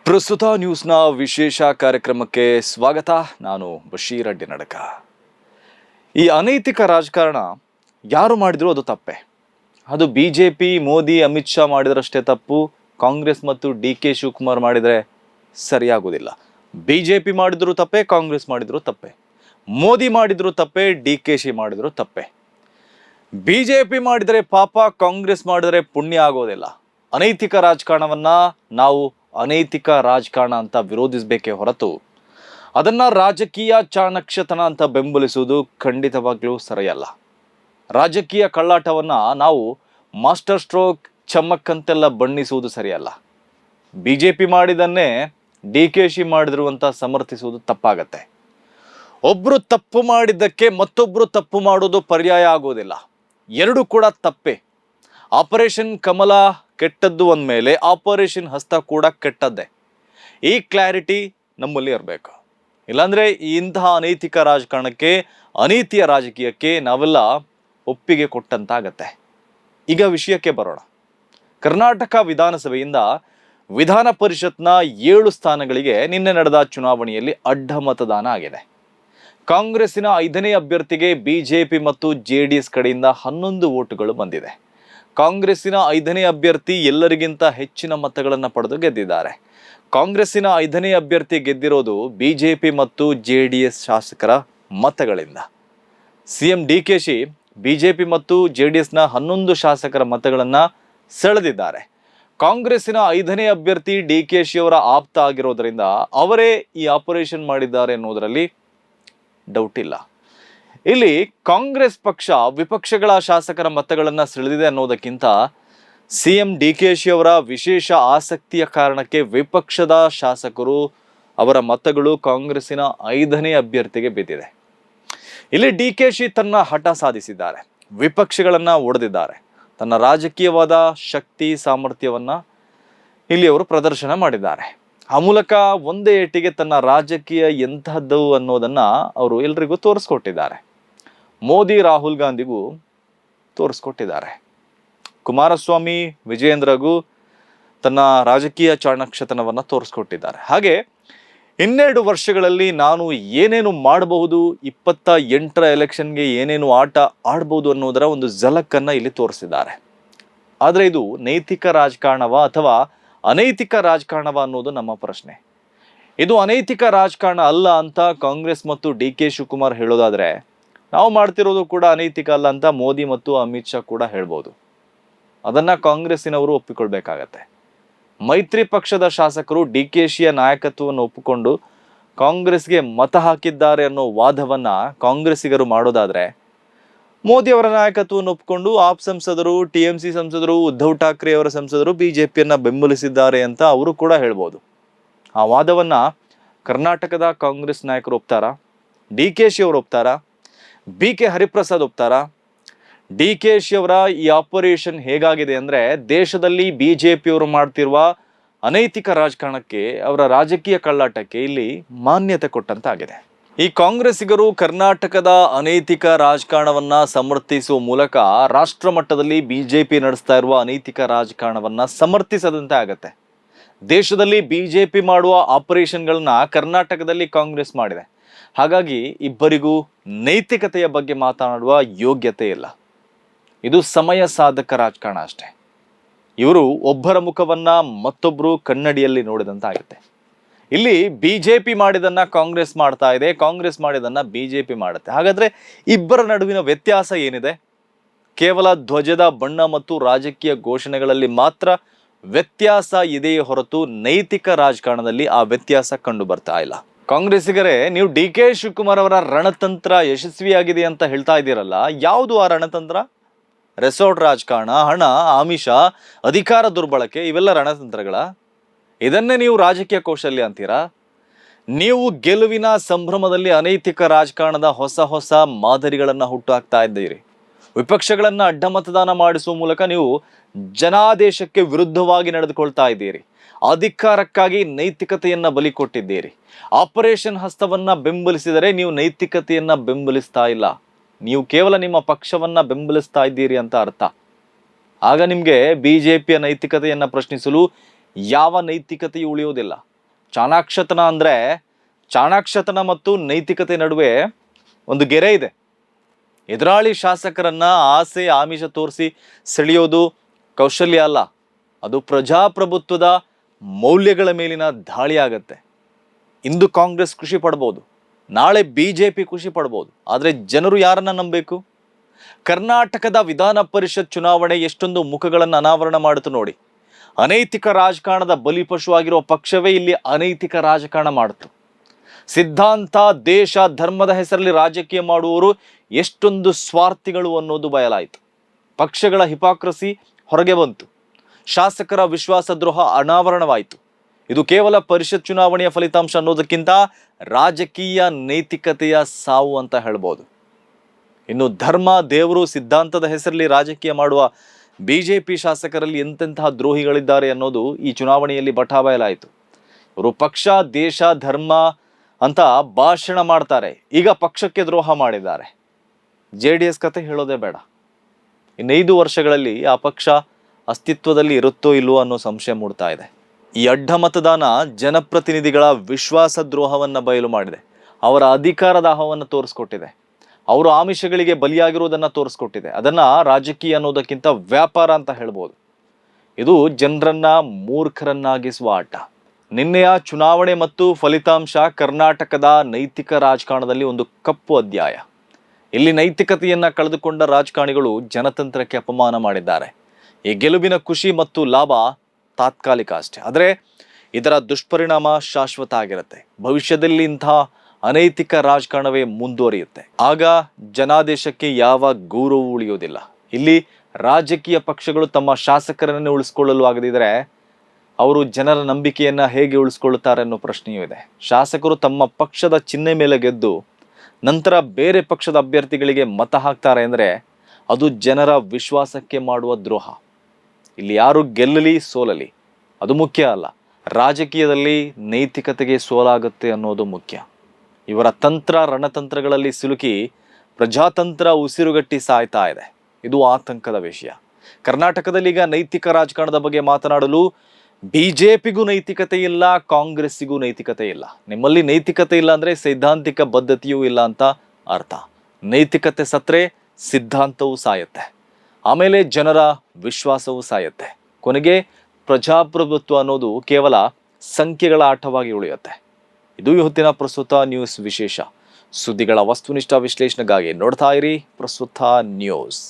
ಪ್ರಸ್ತುತ ನ್ಯೂಸ್ನ ವಿಶೇಷ ಕಾರ್ಯಕ್ರಮಕ್ಕೆ ಸ್ವಾಗತ. ನಾನು ಬಶೀರ್ ಅಡ್ಡಿ ನಡಕ. ಈ ಅನೈತಿಕ ರಾಜಕಾರಣ ಯಾರು ಮಾಡಿದ್ರು ಅದು ತಪ್ಪೆ. ಅದು BJP ಮೋದಿ ಅಮಿತ್ ಶಾ ಮಾಡಿದ್ರಷ್ಟೇ ತಪ್ಪು. ಕಾಂಗ್ರೆಸ್ ಮತ್ತು DK ಶಿವಕುಮಾರ್ ಮಾಡಿದರೆ ಸರಿಯಾಗೋದಿಲ್ಲ. BJP ಮಾಡಿದ್ರು ತಪ್ಪೆ, ಕಾಂಗ್ರೆಸ್ ಮಾಡಿದ್ರು ತಪ್ಪೆ, ಮೋದಿ ಮಾಡಿದ್ರು ತಪ್ಪೆ, DKಶಿ ಮಾಡಿದ್ರು ತಪ್ಪೆ. BJP ಮಾಡಿದರೆ ಪಾಪ, ಕಾಂಗ್ರೆಸ್ ಮಾಡಿದರೆ ಪುಣ್ಯ ಆಗೋದಿಲ್ಲ. ಅನೈತಿಕ ರಾಜಕಾರಣವನ್ನ ನಾವು ಅನೈತಿಕ ರಾಜಕಾರಣ ಅಂತ ವಿರೋಧಿಸಬೇಕೇ ಹೊರತು ಅದನ್ನ ರಾಜಕೀಯ ಚಾಣಕ್ಷತನ ಅಂತ ಬೆಂಬಲಿಸುವುದು ಖಂಡಿತವಾಗ್ಲೂ ಸರಿಯಲ್ಲ. ರಾಜಕೀಯ ಕಳ್ಳಾಟವನ್ನ ನಾವು ಮಾಸ್ಟರ್ ಸ್ಟ್ರೋಕ್ ಚಮ್ಮಕ್ಕಂತೆಲ್ಲ ಬಣ್ಣಿಸುವುದು ಸರಿಯಲ್ಲ. BJP ಮಾಡಿದನ್ನೇ DKಶಿ ಮಾಡಿದ್ರು ಅಂತ ಸಮರ್ಥಿಸುವುದು ತಪ್ಪಾಗತ್ತೆ. ಒಬ್ರು ತಪ್ಪು ಮಾಡಿದ್ದಕ್ಕೆ ಮತ್ತೊಬ್ರು ತಪ್ಪು ಮಾಡೋದು ಪರ್ಯಾಯ ಆಗೋದಿಲ್ಲ. ಎರಡು ಕೂಡ ತಪ್ಪೆ. ಆಪರೇಷನ್ ಕಮಲ ಕೆಟ್ಟದ್ದು ಅಂದಮೇಲೆ ಆಪರೇಷನ್ ಹಸ್ತ ಕೂಡ ಕೆಟ್ಟದ್ದೇ. ಈ ಕ್ಲಾರಿಟಿ ನಮ್ಮಲ್ಲಿ ಇರಬೇಕು. ಇಲ್ಲಾಂದ್ರೆ ಇಂತಹ ಅನೈತಿಕ ರಾಜಕಾರಣಕ್ಕೆ, ಅನೀತಿಯ ರಾಜಕೀಯಕ್ಕೆ ನಾವೆಲ್ಲ ಒಪ್ಪಿಗೆ ಕೊಟ್ಟಂತಾಗತ್ತೆ. ಈಗ ವಿಷಯಕ್ಕೆ ಬರೋಣ. ಕರ್ನಾಟಕ ವಿಧಾನಸಭೆಯಿಂದ ವಿಧಾನ ಪರಿಷತ್ನ 7 ಸ್ಥಾನಗಳಿಗೆ ನಿನ್ನೆ ನಡೆದ ಚುನಾವಣೆಯಲ್ಲಿ ಅಡ್ಡ ಮತದಾನ ಆಗಿದೆ. ಕಾಂಗ್ರೆಸ್ಸಿನ 5ನೇ ಅಭ್ಯರ್ಥಿಗೆ BJP ಮತ್ತು JDS ಕಡೆಯಿಂದ 11 ವೋಟುಗಳು ಬಂದಿದೆ. ಕಾಂಗ್ರೆಸ್ಸಿನ 5ನೇ ಅಭ್ಯರ್ಥಿ ಎಲ್ಲರಿಗಿಂತ ಹೆಚ್ಚಿನ ಮತಗಳನ್ನು ಪಡೆದು ಗೆದ್ದಿದ್ದಾರೆ. ಕಾಂಗ್ರೆಸ್ಸಿನ 5ನೇ ಅಭ್ಯರ್ಥಿ ಗೆದ್ದಿರೋದು BJP ಮತ್ತು JDS ಶಾಸಕರ ಮತಗಳಿಂದ. CM DKಶಿ BJP ಮತ್ತು JDSನ 11 ಶಾಸಕರ ಮತಗಳನ್ನು ಸೆಳೆದಿದ್ದಾರೆ. ಕಾಂಗ್ರೆಸ್ಸಿನ 5ನೇ ಅಭ್ಯರ್ಥಿ DKಶಿ ಅವರ ಆಪ್ತ ಆಗಿರೋದ್ರಿಂದ ಅವರೇ ಈ ಆಪರೇಷನ್ ಮಾಡಿದ್ದಾರೆ ಅನ್ನೋದರಲ್ಲಿ ಡೌಟ್ ಇಲ್ಲ. ಇಲ್ಲಿ ಕಾಂಗ್ರೆಸ್ ಪಕ್ಷ ವಿಪಕ್ಷಗಳ ಶಾಸಕರ ಮತಗಳನ್ನು ಸೆಳೆದಿದೆ ಅನ್ನೋದಕ್ಕಿಂತ CM DKಶಿ ಅವರ ವಿಶೇಷ ಆಸಕ್ತಿಯ ಕಾರಣಕ್ಕೆ ವಿಪಕ್ಷದ ಶಾಸಕರು ಅವರ ಮತಗಳು ಕಾಂಗ್ರೆಸ್ಸಿನ 5ನೇ ಅಭ್ಯರ್ಥಿಗೆ ಬಿದ್ದಿದೆ. ಇಲ್ಲಿ DKಶಿ ತನ್ನ ಹಠ ಸಾಧಿಸಿದ್ದಾರೆ, ವಿಪಕ್ಷಗಳನ್ನ ಒಡೆದಿದ್ದಾರೆ. ತನ್ನ ರಾಜಕೀಯವಾದ ಶಕ್ತಿ ಸಾಮರ್ಥ್ಯವನ್ನ ಇಲ್ಲಿ ಅವರು ಪ್ರದರ್ಶನ ಮಾಡಿದ್ದಾರೆ. ಆ ಮೂಲಕ ಒಂದೇ ಏಟಿಗೆ ತನ್ನ ರಾಜಕೀಯ ಎಂತಹದ್ದು ಅನ್ನೋದನ್ನ ಅವರು ಎಲ್ರಿಗೂ ತೋರಿಸ್ಕೊಟ್ಟಿದ್ದಾರೆ. ಮೋದಿ ರಾಹುಲ್ ಗಾಂಧಿಗೂ ತೋರಿಸ್ಕೊಟ್ಟಿದ್ದಾರೆ. ಕುಮಾರಸ್ವಾಮಿ ವಿಜಯೇಂದ್ರಗೂ ತನ್ನ ರಾಜಕೀಯ ಚಾಣಕ್ಷತನವನ್ನು ತೋರಿಸ್ಕೊಟ್ಟಿದ್ದಾರೆ. ಹಾಗೆ 12 ವರ್ಷಗಳಲ್ಲಿ ನಾನು ಏನೇನು ಮಾಡಬಹುದು, 28ರ ಎಲೆಕ್ಷನ್ಗೆ ಏನೇನು ಆಟ ಆಡ್ಬೋದು ಅನ್ನೋದರ ಒಂದು ಝಲಕ್ಕನ್ನು ಇಲ್ಲಿ ತೋರಿಸಿದ್ದಾರೆ. ಆದರೆ ಇದು ನೈತಿಕ ರಾಜಕಾರಣವ ಅಥವಾ ಅನೈತಿಕ ರಾಜಕಾರಣವ ಅನ್ನೋದು ನಮ್ಮ ಪ್ರಶ್ನೆ. ಇದು ಅನೈತಿಕ ರಾಜಕಾರಣ ಅಲ್ಲ ಅಂತ ಕಾಂಗ್ರೆಸ್ ಮತ್ತು DK ಶಿವಕುಮಾರ್ ಹೇಳೋದಾದ್ರೆ, ನಾವು ಮಾಡ್ತಿರೋದು ಕೂಡ ಅನೈತಿಕ ಅಲ್ಲ ಅಂತ ಮೋದಿ ಮತ್ತು ಅಮಿತ್ ಶಾ ಕೂಡ ಹೇಳ್ಬೋದು. ಅದನ್ನ ಕಾಂಗ್ರೆಸ್ಸಿನವರು ಒಪ್ಪಿಕೊಳ್ಬೇಕಾಗತ್ತೆ. ಮೈತ್ರಿ ಪಕ್ಷದ ಶಾಸಕರು DKಶಿಯ ನಾಯಕತ್ವವನ್ನು ಒಪ್ಪಿಕೊಂಡು ಕಾಂಗ್ರೆಸ್ಗೆ ಮತ ಹಾಕಿದ್ದಾರೆ ಅನ್ನೋ ವಾದವನ್ನ ಕಾಂಗ್ರೆಸ್ಸಿಗರು ಮಾಡೋದಾದ್ರೆ, ಮೋದಿ ಅವರ ನಾಯಕತ್ವವನ್ನು ಒಪ್ಪಿಕೊಂಡು ಆಪ್ ಸಂಸದರು, TMC ಸಂಸದರು, ಉದ್ಧವ್ ಠಾಕ್ರೆ ಅವರ ಸಂಸದರು BJPಯನ್ನ ಬೆಂಬಲಿಸಿದ್ದಾರೆ ಅಂತ ಅವರು ಕೂಡ ಹೇಳ್ಬೋದು. ಆ ವಾದವನ್ನ ಕರ್ನಾಟಕದ ಕಾಂಗ್ರೆಸ್ ನಾಯಕರು ಒಪ್ತಾರಾ? DKಶಿ ಅವರು ಒಪ್ತಾರಾ? BK ಹರಿಪ್ರಸಾದ್ ಒಪ್ತಾರಾ? DKಶಿ ಅವರ ಈ ಆಪರೇಷನ್ ಹೇಗಾಗಿದೆ ಅಂದ್ರೆ, ದೇಶದಲ್ಲಿ BJPಯವರು ಮಾಡ್ತಿರುವ ಅನೈತಿಕ ರಾಜಕಾರಣಕ್ಕೆ, ಅವರ ರಾಜಕೀಯ ಕಳ್ಳಾಟಕ್ಕೆ ಇಲ್ಲಿ ಮಾನ್ಯತೆ ಕೊಟ್ಟಂತಾಗಿದೆ. ಈ ಕಾಂಗ್ರೆಸ್ಸಿಗರು ಕರ್ನಾಟಕದ ಅನೈತಿಕ ರಾಜಕಾರಣವನ್ನ ಸಮರ್ಥಿಸುವ ಮೂಲಕ ರಾಷ್ಟ್ರ ಮಟ್ಟದಲ್ಲಿ BJP ನಡೆಸ್ತಾ ಇರುವ ಅನೈತಿಕ ರಾಜಕಾರಣವನ್ನ ಸಮರ್ಥಿಸದಂತೆ ಆಗತ್ತೆ. ದೇಶದಲ್ಲಿ BJP ಮಾಡುವ ಆಪರೇಷನ್ಗಳನ್ನ ಕರ್ನಾಟಕದಲ್ಲಿ ಕಾಂಗ್ರೆಸ್ ಮಾಡಿದೆ. ಹಾಗಾಗಿ ಇಬ್ಬರಿಗೂ ನೈತಿಕತೆಯ ಬಗ್ಗೆ ಮಾತನಾಡುವ ಯೋಗ್ಯತೆ ಇಲ್ಲ. ಇದು ಸಮಯ ಸಾಧಕ ರಾಜಕಾರಣ ಅಷ್ಟೇ. ಇವರು ಒಬ್ಬರ ಮುಖವನ್ನ ಮತ್ತೊಬ್ರು ಕನ್ನಡಿಯಲ್ಲಿ ನೋಡಿದಂತಾಗುತ್ತೆ. ಇಲ್ಲಿ BJP ಮಾಡಿದನ್ನ ಕಾಂಗ್ರೆಸ್ ಮಾಡ್ತಾ ಇದೆ, ಕಾಂಗ್ರೆಸ್ ಮಾಡಿದನ್ನ BJP ಮಾಡುತ್ತೆ. ಹಾಗಾದ್ರೆ ಇಬ್ಬರ ನಡುವಿನ ವ್ಯತ್ಯಾಸ ಏನಿದೆ? ಕೇವಲ ಧ್ವಜದ ಬಣ್ಣ ಮತ್ತು ರಾಜಕೀಯ ಘೋಷಣೆಗಳಲ್ಲಿ ಮಾತ್ರ ವ್ಯತ್ಯಾಸ ಇದೆಯೇ ಹೊರತು ನೈತಿಕ ರಾಜಕಾರಣದಲ್ಲಿ ಆ ವ್ಯತ್ಯಾಸ ಕಂಡು ಬರ್ತಾ ಇಲ್ಲ. ಕಾಂಗ್ರೆಸ್ಸಿಗರೇ, ನೀವು DK ಶಿವಕುಮಾರ್ ಅವರ ರಣತಂತ್ರ ಯಶಸ್ವಿಯಾಗಿದೆ ಅಂತ ಹೇಳ್ತಾ ಇದ್ದೀರಲ್ಲ, ಯಾವುದು ಆ ರಣತಂತ್ರ? ರೆಸಾರ್ಟ್ ರಾಜಕಾರಣ, ಹಣ, ಆಮಿಷ, ಅಧಿಕಾರ ದುರ್ಬಳಕೆ, ಇವೆಲ್ಲ ರಣತಂತ್ರಗಳ? ಇದನ್ನೇ ನೀವು ರಾಜಕೀಯ ಕೌಶಲ್ಯ ಅಂತೀರಾ? ನೀವು ಗೆಲುವಿನ ಸಂಭ್ರಮದಲ್ಲಿ ಅನೈತಿಕ ರಾಜಕಾರಣದ ಹೊಸ ಮಾದರಿಗಳನ್ನು ಹುಟ್ಟು ಹಾಕ್ತಾ ಇದ್ದೀರಿ. ವಿಪಕ್ಷಗಳನ್ನ ಅಡ್ಡ ಮತದಾನ ಮಾಡಿಸುವ ಮೂಲಕ ನೀವು ಜನಾದೇಶಕ್ಕೆ ವಿರುದ್ಧವಾಗಿ ನಡೆದುಕೊಳ್ತಾ ಇದ್ದೀರಿ. ಅಧಿಕಾರಕ್ಕಾಗಿ ನೈತಿಕತೆಯನ್ನ ಬಲಿ ಕೊಟ್ಟಿದ್ದೀರಿ. ಆಪರೇಷನ್ ಹಸ್ತವನ್ನ ಬೆಂಬಲಿಸಿದರೆ ನೀವು ನೈತಿಕತೆಯನ್ನ ಬೆಂಬಲಿಸ್ತಾ ಇಲ್ಲ, ನೀವು ಕೇವಲ ನಿಮ್ಮ ಪಕ್ಷವನ್ನ ಬೆಂಬಲಿಸ್ತಾ ಇದ್ದೀರಿ ಅಂತ ಅರ್ಥ. ಆಗ ನಿಮಗೆ BJPಯ ನೈತಿಕತೆಯನ್ನ ಪ್ರಶ್ನಿಸಲು ಯಾವ ನೈತಿಕತೆಯೂ ಉಳಿಯೋದಿಲ್ಲ. ಚಾಣಾಕ್ಷತನ ಅಂದರೆ ಚಾಣಾಕ್ಷತನ ಮತ್ತು ನೈತಿಕತೆ ನಡುವೆ ಒಂದು ಗೆರೆ ಇದೆ. ಎದುರಾಳಿ ಶಾಸಕರನ್ನ ಆಸೆ ಆಮಿಷ ತೋರಿಸಿ ಸೆಳೆಯೋದು ಕೌಶಲ್ಯ ಅಲ್ಲ, ಅದು ಪ್ರಜಾಪ್ರಭುತ್ವದ ಮೌಲ್ಯಗಳ ಮೇಲಿನ ದಾಳಿ ಆಗತ್ತೆ. ಇಂದು ಕಾಂಗ್ರೆಸ್ ಖುಷಿ ಪಡ್ಬೋದು, ನಾಳೆ BJP ಖುಷಿ ಪಡ್ಬೋದು, ಆದರೆ ಜನರು ಯಾರನ್ನ ನಂಬಬೇಕು? ಕರ್ನಾಟಕದ ವಿಧಾನ ಪರಿಷತ್ ಚುನಾವಣೆ ಎಷ್ಟೊಂದು ಮುಖಗಳನ್ನು ಅನಾವರಣ ಮಾಡಿತು ನೋಡಿ. ಅನೈತಿಕ ರಾಜಕಾರಣದ ಬಲಿಪಶು ಆಗಿರೋ ಪಕ್ಷವೇ ಇಲ್ಲಿ ಅನೈತಿಕ ರಾಜಕಾರಣ ಮಾಡಿತು. ಸಿದ್ಧಾಂತ, ದೇಶ, ಧರ್ಮದ ಹೆಸರಲ್ಲಿ ರಾಜಕೀಯ ಮಾಡುವವರು ಎಷ್ಟೊಂದು ಸ್ವಾರ್ಥಿಗಳು ಅನ್ನೋದು ಬಯಲಾಯಿತು. ಪಕ್ಷಗಳ ಹಿಪಾಕ್ರಸಿ ಹೊರಗೆ ಬಂತು. ಶಾಸಕರ ವಿಶ್ವಾಸದ್ರೋಹ ಅನಾವರಣವಾಯಿತು. ಇದು ಕೇವಲ ಪರಿಷತ್ ಚುನಾವಣೆಯ ಫಲಿತಾಂಶ ಅನ್ನೋದಕ್ಕಿಂತ ರಾಜಕೀಯ ನೈತಿಕತೆಯ ಸಾವು ಅಂತ ಹೇಳ್ಬೋದು. ಇನ್ನು ಧರ್ಮ, ದೇವರು, ಸಿದ್ಧಾಂತದ ಹೆಸರಲ್ಲಿ ರಾಜಕೀಯ ಮಾಡುವ BJP ಶಾಸಕರಲ್ಲಿ ಎಂತೆಂತಹ ದ್ರೋಹಿಗಳಿದ್ದಾರೆ ಅನ್ನೋದು ಈ ಚುನಾವಣೆಯಲ್ಲಿ ಬಟಾಬಯಲಾಯಿತು. ಇವರು ಪಕ್ಷ, ದೇಶ, ಧರ್ಮ ಅಂತ ಭಾಷಣ ಮಾಡ್ತಾರೆ, ಈಗ ಪಕ್ಷಕ್ಕೆ ದ್ರೋಹ ಮಾಡಿದ್ದಾರೆ. JDS ಕತೆ ಹೇಳೋದೇ ಬೇಡ. ಇನ್ನು 5 ವರ್ಷಗಳಲ್ಲಿ ಆ ಪಕ್ಷ ಅಸ್ತಿತ್ವದಲ್ಲಿ ಇರುತ್ತೋ ಇಲ್ವೋ ಅನ್ನೋ ಸಂಶಯ ಮೂಡ್ತಾ ಇದೆ. ಈ ಅಡ್ಡ ಮತದಾನ ಜನಪ್ರತಿನಿಧಿಗಳ ವಿಶ್ವಾಸ ದ್ರೋಹವನ್ನ ಬಯಲು ಮಾಡಿದೆ. ಅವರ ಅಧಿಕಾರ ದಾಹವನ್ನು ತೋರಿಸ್ಕೊಟ್ಟಿದೆ. ಅವರು ಆಮಿಷಗಳಿಗೆ ಬಲಿಯಾಗಿರೋದನ್ನ ತೋರಿಸ್ಕೊಟ್ಟಿದೆ. ಅದನ್ನ ರಾಜಕೀಯ ಅನ್ನೋದಕ್ಕಿಂತ ವ್ಯಾಪಾರ ಅಂತ ಹೇಳ್ಬೋದು. ಇದು ಜನರನ್ನ ಮೂರ್ಖರನ್ನಾಗಿಸುವ ಆಟ. ನಿನ್ನೆಯ ಚುನಾವಣೆ ಮತ್ತು ಫಲಿತಾಂಶ ಕರ್ನಾಟಕದ ನೈತಿಕ ರಾಜಕಾರಣದಲ್ಲಿ ಒಂದು ಕಪ್ಪು ಅಧ್ಯಾಯ. ಇಲ್ಲಿ ನೈತಿಕತೆಯನ್ನ ಕಳೆದುಕೊಂಡ ರಾಜಕಾರಣಿಗಳು ಜನತಂತ್ರಕ್ಕೆ ಅಪಮಾನ ಮಾಡಿದ್ದಾರೆ. ಈ ಗೆಲುವಿನ ಖುಷಿ ಮತ್ತು ಲಾಭ ತಾತ್ಕಾಲಿಕ ಅಷ್ಟೇ, ಆದರೆ ಇದರ ದುಷ್ಪರಿಣಾಮ ಶಾಶ್ವತ ಆಗಿರುತ್ತೆ. ಭವಿಷ್ಯದಲ್ಲಿ ಇಂತಹ ಅನೈತಿಕ ರಾಜಕಾರಣವೇ ಮುಂದುವರಿಯುತ್ತೆ. ಆಗ ಜನಾದೇಶಕ್ಕೆ ಯಾವ ಗೌರವವೂ ಉಳಿಯೋದಿಲ್ಲ. ಇಲ್ಲಿ ರಾಜಕೀಯ ಪಕ್ಷಗಳು ತಮ್ಮ ಶಾಸಕರನ್ನೇ ಉಳಿಸ್ಕೊಳ್ಳಲು ಆಗದಿದ್ದರೆ ಅವರು ಜನರ ನಂಬಿಕೆಯನ್ನ ಹೇಗೆ ಉಳಿಸ್ಕೊಳ್ಳುತ್ತಾರೆ ಅನ್ನೋ ಪ್ರಶ್ನೆಯೂ ಇದೆ. ಶಾಸಕರು ತಮ್ಮ ಪಕ್ಷದ ಚಿಹ್ನೆ ಮೇಲೆ ಗೆದ್ದು ನಂತರ ಬೇರೆ ಪಕ್ಷದ ಅಭ್ಯರ್ಥಿಗಳಿಗೆ ಮತ ಹಾಕ್ತಾರೆ ಅಂದರೆ ಅದು ಜನರ ವಿಶ್ವಾಸಕ್ಕೆ ಮಾಡುವ ದ್ರೋಹ. ಇಲ್ಲಿ ಯಾರು ಗೆಲ್ಲಲಿ ಸೋಲಲಿ ಅದು ಮುಖ್ಯ ಅಲ್ಲ, ರಾಜಕೀಯದಲ್ಲಿ ನೈತಿಕತೆಗೆ ಸೋಲಾಗುತ್ತೆ ಅನ್ನೋದು ಮುಖ್ಯ. ಇವರ ತಂತ್ರ ರಣತಂತ್ರಗಳಲ್ಲಿ ಸಿಲುಕಿ ಪ್ರಜಾತಂತ್ರ ಉಸಿರುಗಟ್ಟಿ ಸಾಯ್ತಾ ಇದೆ. ಇದು ಆತಂಕದ ವಿಷಯ. ಕರ್ನಾಟಕದಲ್ಲಿ ಈಗ ನೈತಿಕ ರಾಜಕಾರಣದ ಬಗ್ಗೆ ಮಾತನಾಡಲು BJPಗೂ ನೈತಿಕತೆ ಇಲ್ಲ, ಕಾಂಗ್ರೆಸ್ಸಿಗೂ ನೈತಿಕತೆ ಇಲ್ಲ. ನಿಮ್ಮಲ್ಲಿ ನೈತಿಕತೆ ಇಲ್ಲ ಅಂದ್ರೆ ಸೈದ್ಧಾಂತಿಕ ಬದ್ಧತೆಯೂ ಇಲ್ಲ ಅಂತ ಅರ್ಥ. ನೈತಿಕತೆ ಸತ್ರೆ ಸಿದ್ಧಾಂತವೂ ಸಾಯುತ್ತೆ, ಆಮೇಲೆ ಜನರ ವಿಶ್ವಾಸವೂ ಸಾಯುತ್ತೆ. ಕೊನೆಗೆ ಪ್ರಜಾಪ್ರಭುತ್ವ ಅನ್ನೋದು ಕೇವಲ ಸಂಖ್ಯೆಗಳ ಆಟವಾಗಿ ಉಳಿಯುತ್ತೆ. ಇದು ಇವತ್ತಿನ ಪ್ರಸ್ತುತ ನ್ಯೂಸ್ ವಿಶೇಷ. ಸುದ್ದಿಗಳ ವಸ್ತುನಿಷ್ಠ ವಿಶ್ಲೇಷಣೆಗಾಗಿ ನೋಡ್ತಾ ಇರಿ ಪ್ರಸ್ತುತ ನ್ಯೂಸ್.